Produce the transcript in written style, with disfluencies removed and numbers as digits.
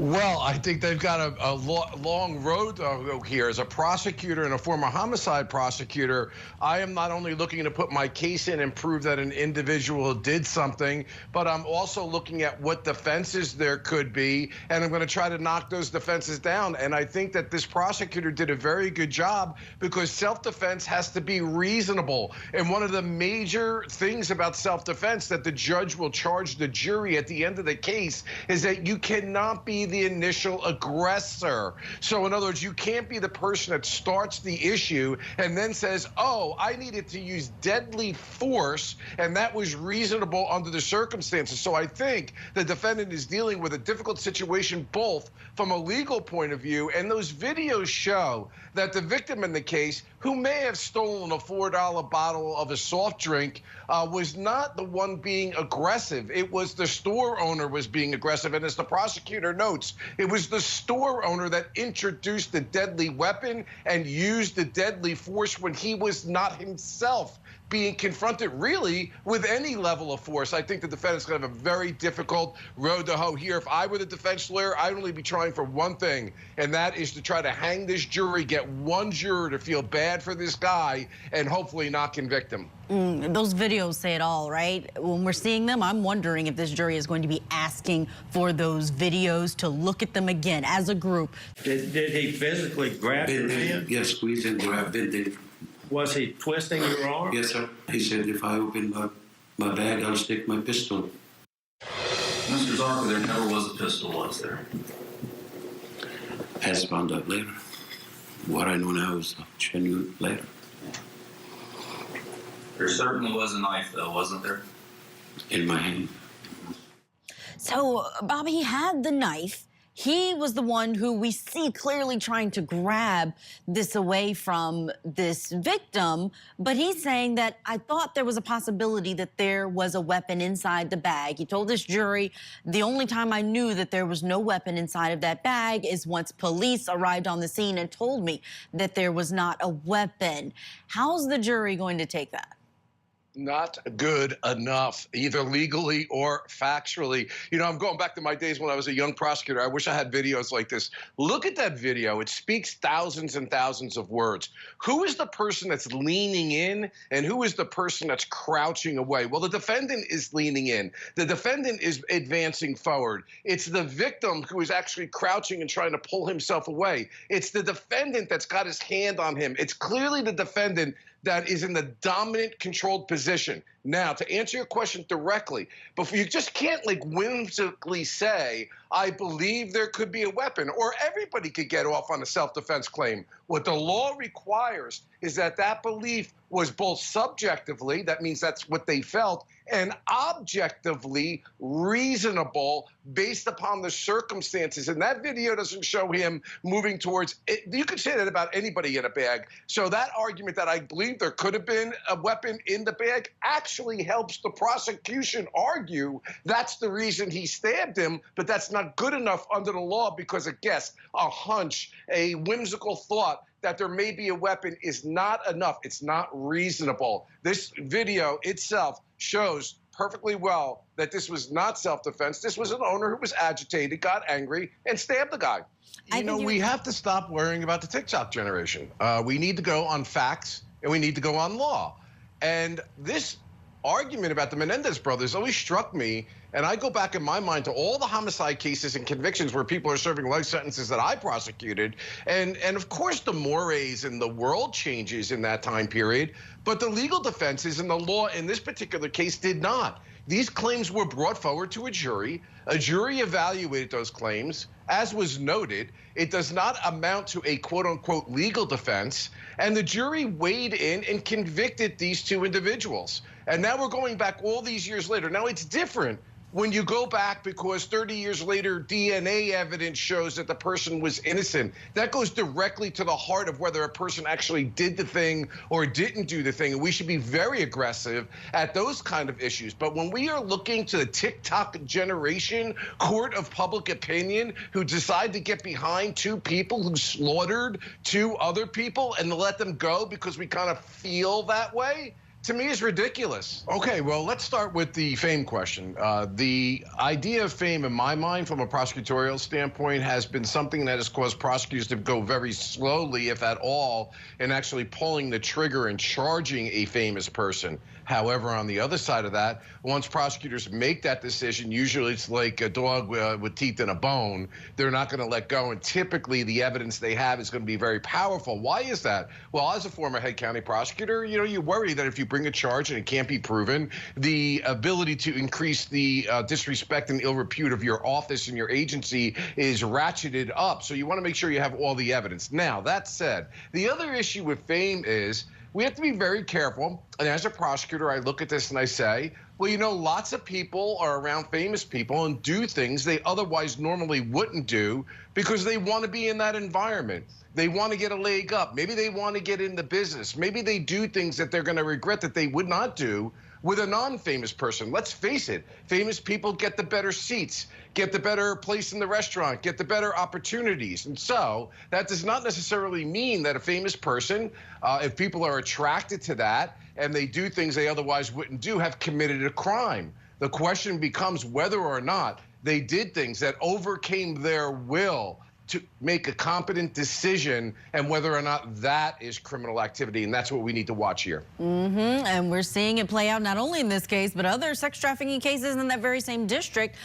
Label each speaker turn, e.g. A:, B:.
A: Well, I think they've got a long road to go here. As a prosecutor and a former homicide prosecutor, I am not only looking to put my case in and prove that an individual did something, but I'm also looking at what defenses there could be, and I'm going to try to knock those defenses down. And I think that this prosecutor did a very good job because self-defense has to be reasonable. And one of the major things about self-defense that the judge will charge the jury at the end of the case is that you cannot be the initial aggressor. So in other words, you can't be the person that starts the issue and then says, oh, I needed to use deadly force and that was reasonable under the circumstances. So I think the defendant is dealing with a difficult situation both from a legal point of view, and those videos show that the victim in the case, who may have stolen a $4 bottle of a soft drink, was not the one being aggressive. It was the store owner was being aggressive. And as the prosecutor notes, it was the store owner that introduced the deadly weapon and used the deadly force when he was not himself being confronted really with any level of force. I think the defendant's going to have a very difficult road to hoe here. If I were the defense lawyer, I'd only be trying for one thing, and that is to try to hang this jury, get one juror to feel bad for this guy, and hopefully not convict him.
B: Those videos say it all, right? When we're seeing them, I'm wondering if this jury is going to be asking for those videos to look at them again as a group.
C: Did he physically grab your hand?
D: Yes, squeeze and grab it.
C: Was he twisting your arm?
D: Yes, sir. He said if I open my bag, I'll stick my pistol.
E: Mr. Zarka, there never was a pistol, was there?
D: As found out later. What I know now is genuine later.
E: There certainly was a knife, though, wasn't there?
D: In my hand.
B: So Bobby had the knife. He was the one who we see clearly trying to grab this away from this victim, but he's saying that I thought there was a possibility that there was a weapon inside the bag. He told this jury, the only time I knew that there was no weapon inside of that bag is once police arrived on the scene and told me that there was not a weapon. How's the jury going to take that?
A: Not good enough, either legally or factually. You know, I'm going back to my days when I was a young prosecutor. I wish I had videos like this. Look at that video. It speaks thousands and thousands of words. Who is the person that's leaning in and who is the person that's crouching away? Well, the defendant is leaning in. The defendant is advancing forward. It's the victim who is actually crouching and trying to pull himself away. It's the defendant that's got his hand on him. It's clearly the defendant that is in the dominant, controlled position. Now, to answer your question directly, but you just can't like whimsically say, I believe there could be a weapon, or everybody could get off on a self-defense claim. What the law requires is that that belief was both subjectively, that means that's what they felt, and objectively reasonable based upon the circumstances. And that video doesn't show him moving towards it. You could say that about anybody in a bag. So that argument that I believe there could have been a weapon in the bag actually helps the prosecution argue that's the reason he stabbed him, but that's not good enough under the law because a guess, a hunch, a whimsical thought that there may be a weapon is not enough. It's not reasonable. This video itself shows perfectly well that this was not self-defense. This was an owner who was agitated, got angry, and stabbed the guy. You know, we have to stop worrying about the TikTok generation. We need to go on facts, and we need to go on law. And this argument about the Menendez brothers always struck me, and I go back in my mind to all the homicide cases and convictions where people are serving life sentences that I prosecuted. And of course the mores and the world changes in that time period, but the legal defenses and the law in this particular case did not. These claims were brought forward to a jury. A jury evaluated those claims. As was noted, it does not amount to a quote-unquote legal defense, and the jury weighed in and convicted these two individuals. And now we're going back all these years later. Now it's different when you go back because 30 years later, DNA evidence shows that the person was innocent. That goes directly to the heart of whether a person actually did the thing or didn't do the thing. And we should be very aggressive at those kind of issues. But when we are looking to the TikTok generation, court of public opinion, who decide to get behind two people who slaughtered two other people and let them go because we kind of feel that way, To me, is ridiculous. Okay, well, let's start with the fame question. The idea of fame, in my mind, from a prosecutorial standpoint, has been something that has caused prosecutors to go very slowly, if at all, in actually pulling the trigger and charging a famous person. However, on the other side of that, once prosecutors make that decision, usually it's like a dog with teeth and a bone. They're not going to let go, and typically the evidence they have is going to be very powerful. Why is that? Well, as a former head county prosecutor, you know, you worry that if you bring a charge and it can't be proven, the ability to increase the disrespect and ill repute of your office and your agency is ratcheted up. So you want to make sure you have all the evidence. Now, that said, the other issue with fame is we have to be very careful. And as a prosecutor, I look at this and I say, well, you know, lots of people are around famous people and do things they otherwise normally wouldn't do because they want to be in that environment. They want to get a leg up. Maybe they want to get into business. Maybe they do things that they're going to regret that they would not do with a non-famous person. Let's face it, famous people get the better seats, get the better place in the restaurant, get the better opportunities. And so that does not necessarily mean that a famous person, if people are attracted to that and they do things they otherwise wouldn't do, have committed a crime. The question becomes whether or not they did things that overcame their will to make a competent decision, and whether or not that is criminal activity. And that's what we need to watch here.
B: And we're seeing it play out not only in this case, but other sex trafficking cases in that very same district.